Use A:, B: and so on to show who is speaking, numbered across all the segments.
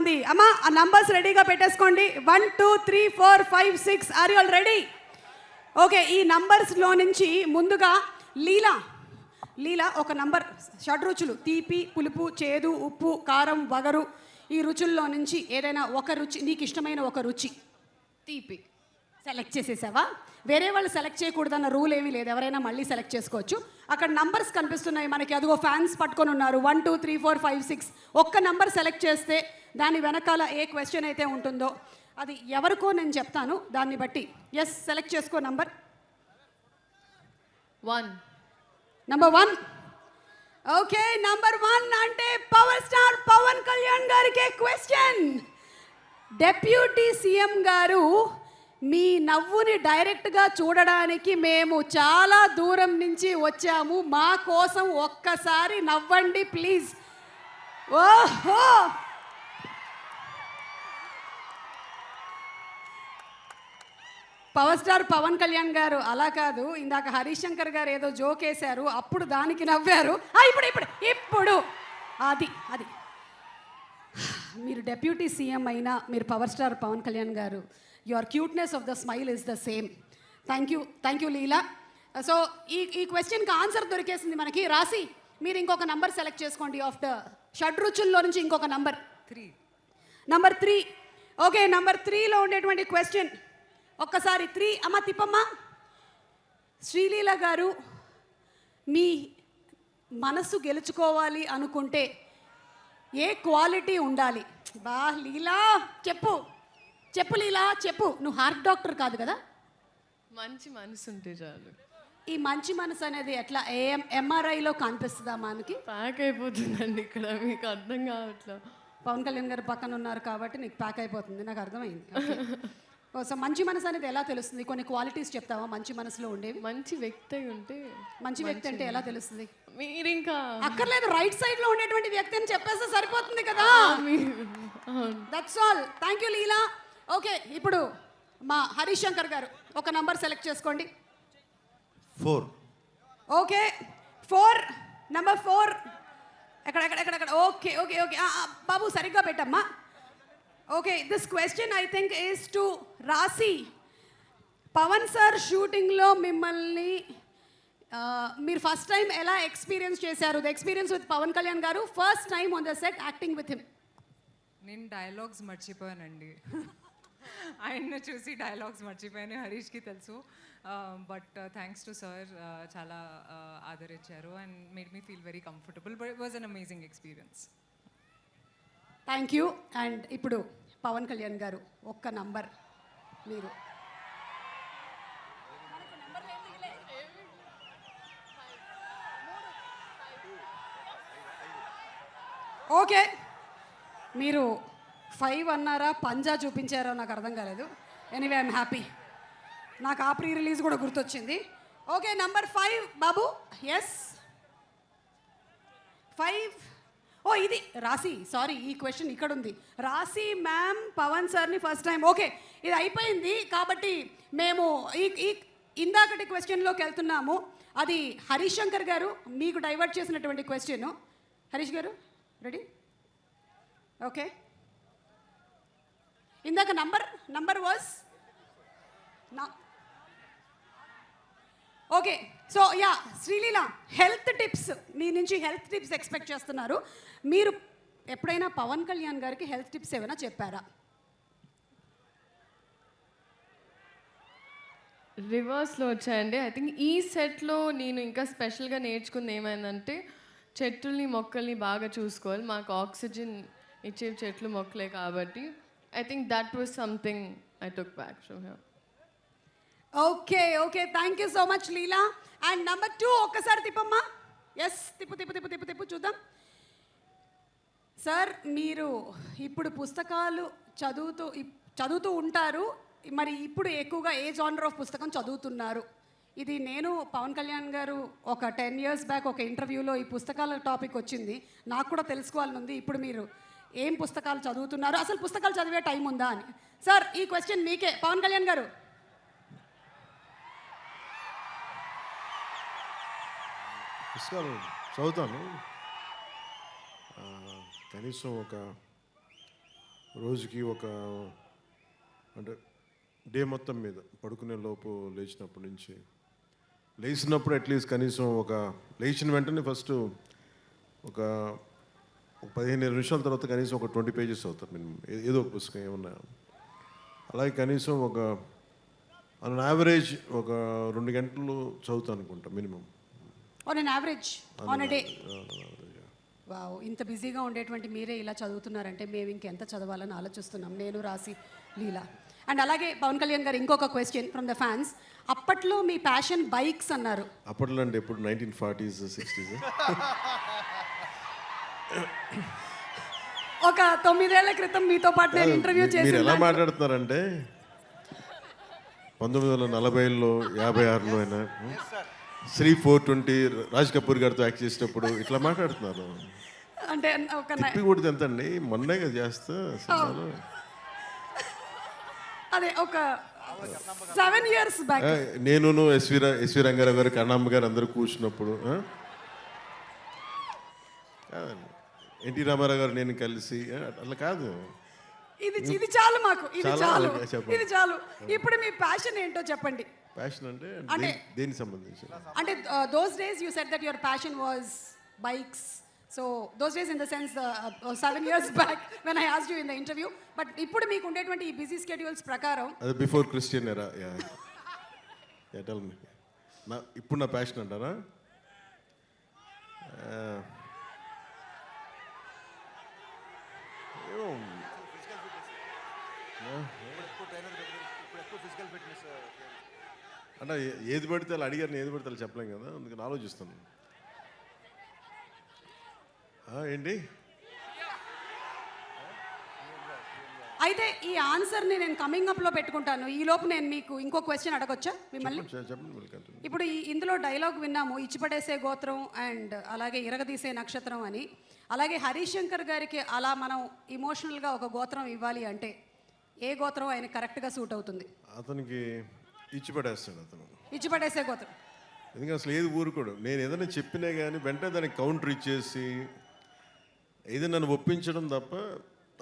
A: బాగుంది అమ్మా. ఆ నంబర్స్ రెడీగా పెట్టేసుకోండి. 1 2 3 4 5 6. Are you all ready? Okay, ఈ నంబర్స్లో నుంచి ముందుగా లీలా ఒక నంబర్, షడ్రుచులు తీపి, పులుపు, చేదు, ఉప్పు, కారం, వగరు, ఈ రుచుల్లో నుంచి ఏదైనా ఒక రుచి, నీకు ఇష్టమైన ఒక రుచి
B: తీపి
A: సెలెక్ట్ చేసేసావా? వేరే వాళ్ళు సెలెక్ట్ చేయకూడదన్న రూల్ ఏమీ లేదు, ఎవరైనా మళ్ళీ సెలెక్ట్ చేసుకోవచ్చు. అక్కడ నంబర్స్ కనిపిస్తున్నాయి మనకి, అదిగో ఫ్యాన్స్ పట్టుకొని ఉన్నారు. 1 2 3 4 5 6. ఒక్క నంబర్ సెలెక్ట్ చేస్తే దాని వెనకాల ఏ క్వశ్చన్ అయితే ఉంటుందో అది ఎవరికో నేను చెప్తాను, దాన్ని బట్టి. ఎస్, సెలెక్ట్ చేసుకో నంబర్.
B: 1.
A: నంబర్ 1. ఓకే, నంబర్ 1 అంటే పవర్ స్టార్ పవన్ కళ్యాణ్ గారికి క్వశ్చన్. డెప్యూటీ సీఎం గారు, మీ నవ్వుని డైరెక్ట్గా చూడడానికి మేము చాలా దూరం నుంచి వచ్చాము, మా కోసం ఒక్కసారి నవ్వండి ప్లీజ్. ఓహో, పవర్ స్టార్ పవన్ కళ్యాణ్ గారు అలా కాదు, ఇందాక హరీష్ శంకర్ గారు ఏదో జోక్ వేశారు, అప్పుడు దానికి నవ్వారు. ఇప్పుడు అది మీరు డెప్యూటీ సీఎం అయినా మీరు పవర్ స్టార్ పవన్ కళ్యాణ్ గారు, your cuteness of the smile is the same. Thank you Leela. So ఈ క్వశ్చన్కి ఆన్సర్ దొరికేసింది మనకి. రాసి మీరు ఇంకొక నంబర్ సెలెక్ట్ చేసుకోండి. ఆఫ్ ద షడ్రుచుల్లో నుంచి ఇంకొక నంబర్
B: 3.
A: నంబర్ 3. ఓకే, నంబర్ 3లో ఉండేటువంటి క్వశ్చన్ ఒక్కసారి 3 అమ్మ తిప్పమ్మా. శ్రీలీల గారు, మీ మనసు గెలుచుకోవాలి అనుకుంటే ఏ క్వాలిటీ ఉండాలి? బా లీలా, చెప్పు లీలా, చెప్పు. నువ్వు హార్ట్ డాక్టర్ కాదు కదా?
B: మంచి మనసు ఉంటే చాలు.
A: ఈ మంచి మనసు అనేది ఎట్లా ఎంఆర్ఐలో కనిపిస్తుందా మనకి?
B: ప్యాక్ అయిపోతుందండి ఇక్కడ, మీకు అర్థం కావట్లా.
A: పవన్ కళ్యాణ్ గారు పక్కన ఉన్నారు కాబట్టి నీకు ప్యాక్ అయిపోతుంది, నాకు అర్థమైంది. సో మంచి మనసు అనేది ఎలా తెలుస్తుంది? కొన్ని క్వాలిటీస్ చెప్తావా మంచి మనసులో ఉండేవి?
B: మంచి వ్యక్తి ఉంటే.
A: మంచి వ్యక్తి అంటే ఎలా తెలుస్తుంది?
B: మీరు ఇంకా
A: అక్కర్లేదు, రైట్ సైడ్ లో ఉండేటువంటి వ్యక్తి అని చెప్పేస్తే సరిపోతుంది కదా. That's all. Thank you Leela. Okay, ఇప్పుడు మా హరీష్ శంకర్ గారు ఒక నంబర్ సెలెక్ట్ చేసుకోండి.
C: 4.
A: ఓకే, 4. నంబర్ 4 ఎక్కడ? ఓకే బాబు సరిగ్గా పెట్టమ్మా. Okay, this question I think is to Raashi. Pawan sir షూటింగ్లో మిమ్మల్ని మీరు ఫస్ట్ టైం ఎలా ఎక్స్పీరియన్స్ చేశారు? The experience with Pawan Kalyan garu, first time on the set acting with him.
D: నేను డైలాగ్స్ మర్చిపోయానండి. ఆయన్ని చూసి డైలాగ్స్ మర్చిపోయాను, హరీష్కి తెలుసు. బట్ థ్యాంక్స్ టు సార్, చాలా ఆదరించారు and made me feel very comfortable. But it was an amazing experience.
A: Thank you. And ఇప్పుడు పవన్ కళ్యాణ్ గారు ఒక్క నంబర్ మీరు. ఓకే, మీరు 5 అన్నారా, పంజా చూపించారో నాకు అర్థం కాలేదు. ఎనీవే ఐఎమ్ హ్యాపీ, నాకు ఆ ప్రీ రిలీజ్ కూడా గుర్తొచ్చింది. ఓకే, నంబర్ 5 బాబు. ఎస్, 5. ఓ ఇది రాసి, సారీ ఈ క్వశ్చన్ ఇక్కడ ఉంది. రాసి మ్యామ్ పవన్ సార్ని ఫస్ట్ టైం. ఓకే, ఇది అయిపోయింది కాబట్టి మేము ఈ ఇందాకటి క్వశ్చన్లోకి వెళ్తున్నాము. అది హరీష్ శంకర్ గారు మీకు డైవర్ట్ చేసినటువంటి question. Harish garu ready? Okay, ఇందాక number was okay. So yeah, Sreeleela, health tips మీ నుంచి హెల్త్ టిప్స్ ఎక్స్పెక్ట్ చేస్తున్నారు. మీరు ఎప్పుడైనా పవన్ కళ్యాణ్ గారికి హెల్త్ టిప్స్ ఏమైనా చెప్పారా?
B: రివర్స్లో వచ్చాయండి. ఐ థింక్ ఈ సెట్లో నేను ఇంకా స్పెషల్గా నేర్చుకుంది ఏమైందంటే, చెట్లని మొక్కల్ని బాగా చూసుకోవాలి. మాకు ఆక్సిజన్ ఇచ్చే చెట్లు మొక్కలే కాబట్టి I think that was something I took back from here.
A: Okay, thank you so much Leela. And number 2 ఒక్కసారి తిప్పమ్మా. ఎస్, తిప్పు చూద్దాం. సార్, మీరు ఇప్పుడు పుస్తకాలు చదువుతూ ఉంటారు, మరి ఇప్పుడు ఎక్కువగా ఏ జానర్ ఆఫ్ పుస్తకం చదువుతున్నారు? ఇది నేను పవన్ కళ్యాణ్ గారు ఒక 10 years బ్యాక్ ఒక ఇంటర్వ్యూలో ఈ పుస్తకాల టాపిక్ వచ్చింది, నాకు కూడా తెలుసుకోవాలని ఉంది. ఇప్పుడు మీరు ఏం పుస్తకాలు చదువుతున్నారు, అసలు పుస్తకాలు చదివే టైం ఉందా అని. సార్, ఈ క్వశ్చన్ మీకే. పవన్ కళ్యాణ్ గారు,
C: పుస్తకాలు చదువుతాను, కనీసం ఒక రోజుకి ఒక అంటే డే మొత్తం మీద పడుకునే లోపు లేచినప్పటి నుంచి లేచినప్పుడు అట్లీస్ట్ కనీసం లేచిన వెంటనే ఫస్ట్ ఒక 15 నిమిషాల తర్వాత కనీసం ఒక 20 పేజెస్ అవుతారు మినిమం, ఏదో ఒక పుస్తకం ఏమన్నా. అలాగే కనీసం ఆన్ యావరేజ్ ఒక 2 గంటలు చదువుతాను అనుకుంటా minimum.
A: On an average on a day. Wow, ఇంత బిజీగా ఉండేటువంటి మీరే ఇలా చదువుతున్నారంటే మేము ఇంకెంత చదవాలని ఆలోచిస్తున్నాం, నేను, రాసి, లీలా. అండ్ అలాగే పవన్ కళ్యాణ్ గారు ఇంకొక క్వశ్చన్ ఫ్రమ్ ద ఫ్యాన్స్. అప్పట్లో మీ ప్యాషన్ బైక్స్ అన్నారు.
C: అప్పట్లో అంటే ఎప్పుడు 1940s 60s?
A: ఒక 9 ఏళ్ల క్రితం మీతో పాటు నేను ఇంటర్వ్యూ
C: మీరు ఎలా
A: చేసి
C: మాట్లాడుతున్నారంటే 1940లో 56లో అయినా శ్రీ 420 రాజ్ కపూర్ గారితో యాక్ట్ చేసేటప్పుడు ఇట్లా మాట్లాడుతున్నారు.
A: అంటే ఒక
C: తిప్పి కొడితే ఎంత అండి, మొన్నే కదా చేస్తా సినిమాలో.
A: అదే ఒక 7 years బ్యాక్.
C: నేను ఎస్వి రంగారావు గారు, కన్నమ్మ గారు అందరూ కూర్చున్నప్పుడు కాదండి, ఎన్టీ రామారావు గారు నేను కలిసి అట్లా కాదు.
A: ఇది చాలు మాకు, ఇది
C: చాలా
A: చాలు,
C: అలాగే చెప్పండి.
A: ఇది చాలు. ఇప్పుడు మీ ప్యాషన్ ఏంటో చెప్పండి.
C: ప్యాషన్ అంటే
A: అంటే
C: దేనికి సంబంధించి?
A: అంటే those days you said that your passion was bikes. So those days in the sense 7 years back when I asked you in the interview. But ఇప్పుడు మీకు ఉండేటువంటి ఈ బిజీ స్కెడ్యూల్స్ ప్రకారం
C: అది బిఫోర్ క్రిస్టియన్ ఎరా. Tell me. ఇప్పుడు నా passion అంటారా? అంటే ఏది పడితే వాళ్ళు అడిగారు, ఏది పడితే వాళ్ళు చెప్పలేం కదా, అందుకని ఆలోచిస్తాను. ఏంటి
A: అయితే ఈ ఆన్సర్ని నేను కమింగ్ అప్లో పెట్టుకుంటాను. ఈ లోపు నేను మీకు ఇంకో క్వశ్చన్ అడగొచ్చా మిమ్మల్ని?
C: చెప్పండి.
A: ఇప్పుడు ఇందులో డైలాగ్ విన్నాము, ఇచ్చిపడేసే గోత్రం అండ్ అలాగే ఇరగదీసే నక్షత్రం అని. అలాగే హరీష్ శంకర్ గారికి అలా మనం ఇమోషనల్గా ఒక గోత్రం ఇవ్వాలి అంటే ఏ గోత్రం ఆయన కరెక్ట్గా సూట్ అవుతుంది?
C: అతనికి ఇచ్చి పడేస్తాడు అతను,
A: ఇచ్చిపడేసే గోత్రం.
C: ఎందుకంటే అసలు ఏది ఊరుకోడు. నేను ఏదైనా చెప్పినా కానీ వెంటనే దానికి కౌంటర్ ఇచ్చేసి ఏదైనా నన్ను ఒప్పించడం తప్ప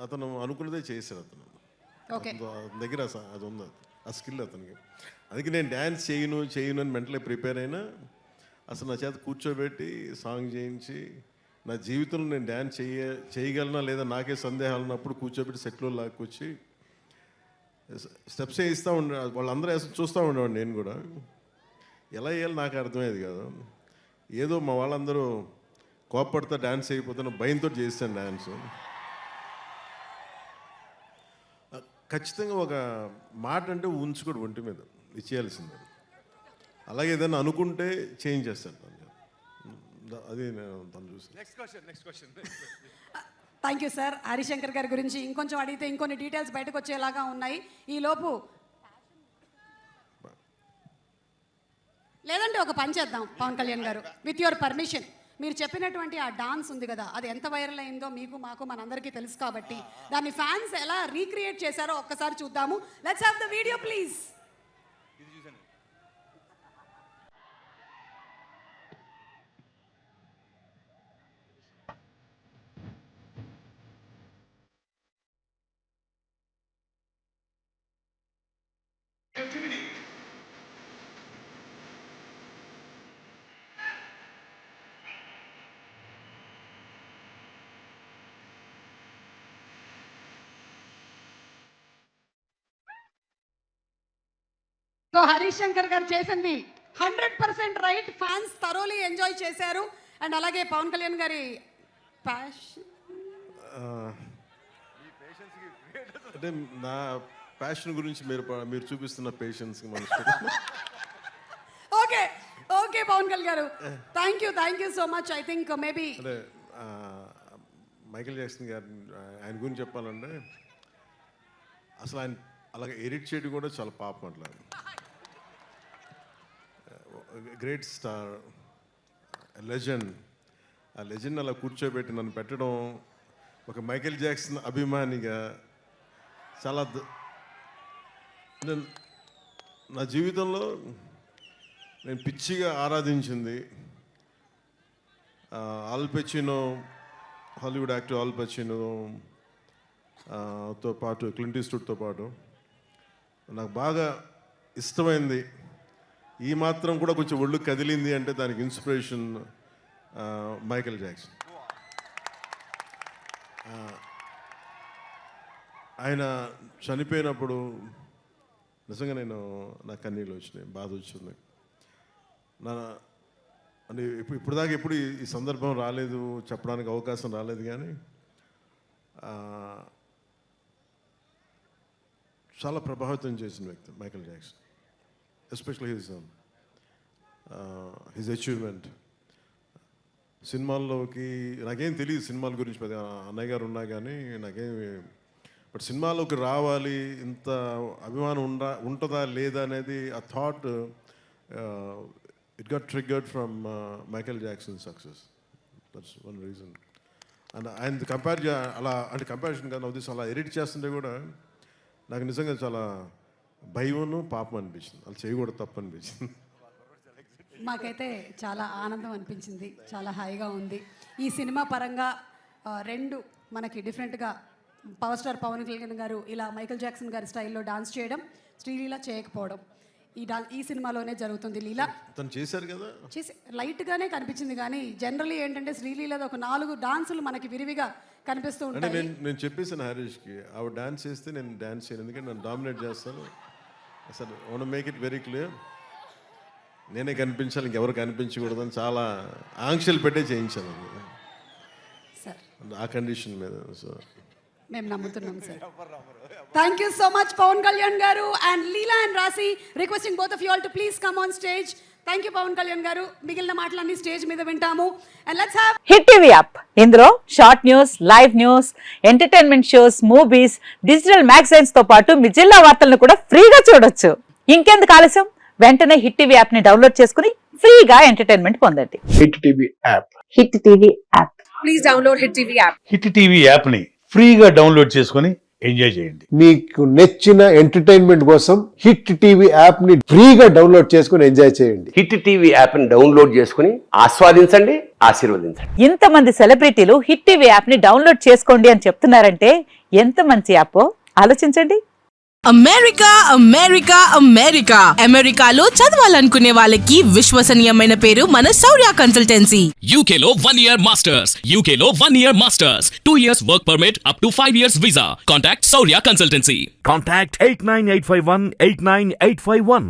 C: అతను అనుకున్నదే చేశాడు అతను.
A: ఓకే,
C: అతని దగ్గర అది ఉంది, ఆ స్కిల్ అతనికి. అందుకే నేను డ్యాన్స్ చేయను అని మెంటలీ ప్రిపేర్ అయినా అసలు నా చేత కూర్చోబెట్టి సాంగ్ చేయించి నా జీవితంలో నేను డ్యాన్స్ చేయగలనా లేదా నాకే సందేహాలు ఉన్నప్పుడు కూర్చోబెట్టి సెట్లో లాక్కొచ్చి స్టెప్స్ వేయిస్తూ ఉండే, వాళ్ళందరూ చూస్తూ ఉండేవాడు. నేను కూడా ఎలా వేయాలి నాకు అర్థమయ్యేది కాదు. ఏదో మా వాళ్ళందరూ కోప్పడితే డ్యాన్స్ అయిపోతున్న భయంతో చేస్తాను డ్యాన్స్. ఖచ్చితంగా ఒక మాట అంటే ఉంచుకోడు ఒంటి మీద, ఇచ్చేయాల్సిందే. అలాగే ఏదైనా అనుకుంటే చేంజ్ చేస్తాను. అది నేను తను చూసి.
E: Next question.
A: Thank you sir. Harishankar గారి గురించి ఇంకొంచెం అడిగితే ఇంకొన్ని డీటెయిల్స్ బయటకు వచ్చేలాగా ఉన్నాయి. ఈ లోపు లేదంటే ఒక పని చేద్దాం పవన్ కళ్యాణ్ గారు, విత్ యువర్ పర్మిషన్. మీరు చెప్పినటువంటి ఆ డాన్స్ ఉంది కదా, అది ఎంత వైరల్ అయిందో మీకు మాకు మనందరికీ తెలుసు కాబట్టి దాన్ని ఫ్యాన్స్ ఎలా రీక్రియేట్ చేశారో ఒక్కసారి చూద్దాము. Let's have the video please. So Harish Shankar గారు చేసింది 100% రైట్. ఫ్యాన్స్ థరోలీ ఎంజాయ్ చేశారు. అండ్ అలాగే పవన్ కళ్యాణ్ గారి ప్యాషన్
C: అంటే నా ప్యాషన్ గురించి మీరు చూపిస్తున్న patience
A: okay okay Pawan Kalyan garu, thank you so much. I think maybe
C: అంటే మైకేల్ జాక్సన్ గారు ఆయన గురించి చెప్పాలంటే అసలు ఆయన అలాగే ఎడిట్ చేయడం కూడా చాలా పాపం. అట్లా గ్రేట్ స్టార్, లెజెండ్. ఆ లెజెండ్ అలా కూర్చోబెట్టి నన్ను పెట్టడం ఒక మైకేల్ జాక్సన్ అభిమానిగా చాలా నా జీవితంలో నేను పిచ్చిగా ఆరాధించింది Al Pacino, Hollywood actor Al Pacino, తో పాటు క్లింట్ ఈస్ట్వుడ్తో పాటు నాకు బాగా ఇష్టమైంది, ఈ మాత్రం కూడా కొంచెం ఒళ్ళు కదిలింది అంటే దానికి ఇన్స్పిరేషన్ మైకేల్ జాక్సన్. ఆయన చనిపోయినప్పుడు నిజంగా నాకు కన్నీళ్ళు వచ్చినాయి, బాధ వచ్చింది. అంటే ఇప్పుడు దాకా ఎప్పుడు ఈ సందర్భం రాలేదు, చెప్పడానికి అవకాశం రాలేదు, కానీ చాలా ప్రభావితం చేసిన వ్యక్తి Michael Jackson, especially his achievement. సినిమాల్లోకి నాకేం తెలియదు సినిమాల గురించి, పెద్ద అన్నయ్య గారు ఉన్నా కానీ నాకేమి, బట్ సినిమాలోకి రావాలి, ఇంత అభిమానం ఉంటుందా లేదా అనేది ఆ thought it got triggered from Michael Jackson success. That's one reason. And ఆయన కంపారిజన్ కానీ అవుతుంది, అలా ఎడిట్ చేస్తుంటే కూడా నాకు నిజంగా చాలా భయమును పాపం అనిపించింది, అలా చేయకూడదు, తప్పు అనిపించింది.
A: మాకైతే చాలా ఆనందం అనిపించింది, చాలా హాయిగా ఉంది. ఈ సినిమా పరంగా రెండు మనకి డిఫరెంట్గా పవర్ స్టార్ పవన్ కళ్యాణ్ గారు ఇలా మైకేల్ జాక్సన్ గారి స్టైల్లో డాన్స్ చేయడం, శ్రీలీల చేయకపోవడం ఈ సినిమాలోనే జరుగుతుంది. లీలా
C: తను చేశారు కదా,
A: చేసి లైట్గానే కనిపించింది, కానీ జనరల్లీ ఏంటంటే శ్రీలీలది ఒక 4 డాన్సులు మనకి విరివిగా కనిపిస్తూ
C: అంటే
A: ఉంటాయి.
C: నేను చెప్పేసాను హరీష్కి, ఆవిడ డాన్స్ చేస్తే నేను డాన్స్ చేయను, ఎందుకంటే నన్ను డామినేట్ చేస్తాను. అసలు want make it very clear, నేనే కనిపించాలి, ఇంకెవరు కనిపించకూడదని చాలా ఆంక్షలు పెట్టే చేయించాను
A: సార్
C: ఆ కండిషన్ మీద. సో
A: మేము నమ్ముతున్నాం sir. Thank you so much Pawan Kalyan garu and Leela and Raashi. Requesting both of you all to please come on stage. Thank you Pawan Kalyan garu. మిగిలిన మాటలన్నీ స్టేజ్ మీద వింటాము. And let's have
E: hit TV app. ఇందులో short news, live news, entertainment shows, movies, digital magazines తో పాటు మీ జిల్లా వార్తలను కూడా ఫ్రీగా చూడొచ్చు. ఇంకెందుకు ఆలస్యం, వెంటనే హిట్ టీవీ యాప్ ని డౌన్లోడ్ చేసుకుని ఫ్రీగా ఎంటర్టైన్మెంట్ పొందండి.
F: Hit TV app.
E: Hit TV app.
A: Please download hit TV app.
F: Hit TV app ని ఫ్రీగా డౌన్లోడ్ చేసుకొని ఎంజాయ్ చేయండి.
G: మీకు నచ్చిన ఎంటర్టైన్మెంట్ కోసం హిట్ టీవీ యాప్ ని ఫ్రీగా డౌన్లోడ్ చేసుకుని ఎంజాయ్ చేయండి.
H: హిట్ టీవీ యాప్ ని డౌన్లోడ్ చేసుకుని ఆస్వాదించండి, ఆశీర్వదించండి.
E: ఇంతమంది సెలబ్రిటీలు హిట్ టీవీ యాప్ ని డౌన్లోడ్ చేసుకోండి అని చెప్తున్నారంటే ఎంత మంచి యాప్ ఆలోచించండి.
I: అమెరికా అమెరికా అమెరికా అమెరికాలో చదవాలనుకునే వాళ్ళకి విశ్వసనీయమైన పేరు మన శౌర్య కన్సల్టెన్సీ.
J: UK లో 1 year masters, UK లో 1 year masters, 2 years work permit up to 5 years visa. Contact Saurya Consultancy.
K: Contact 89851 89851.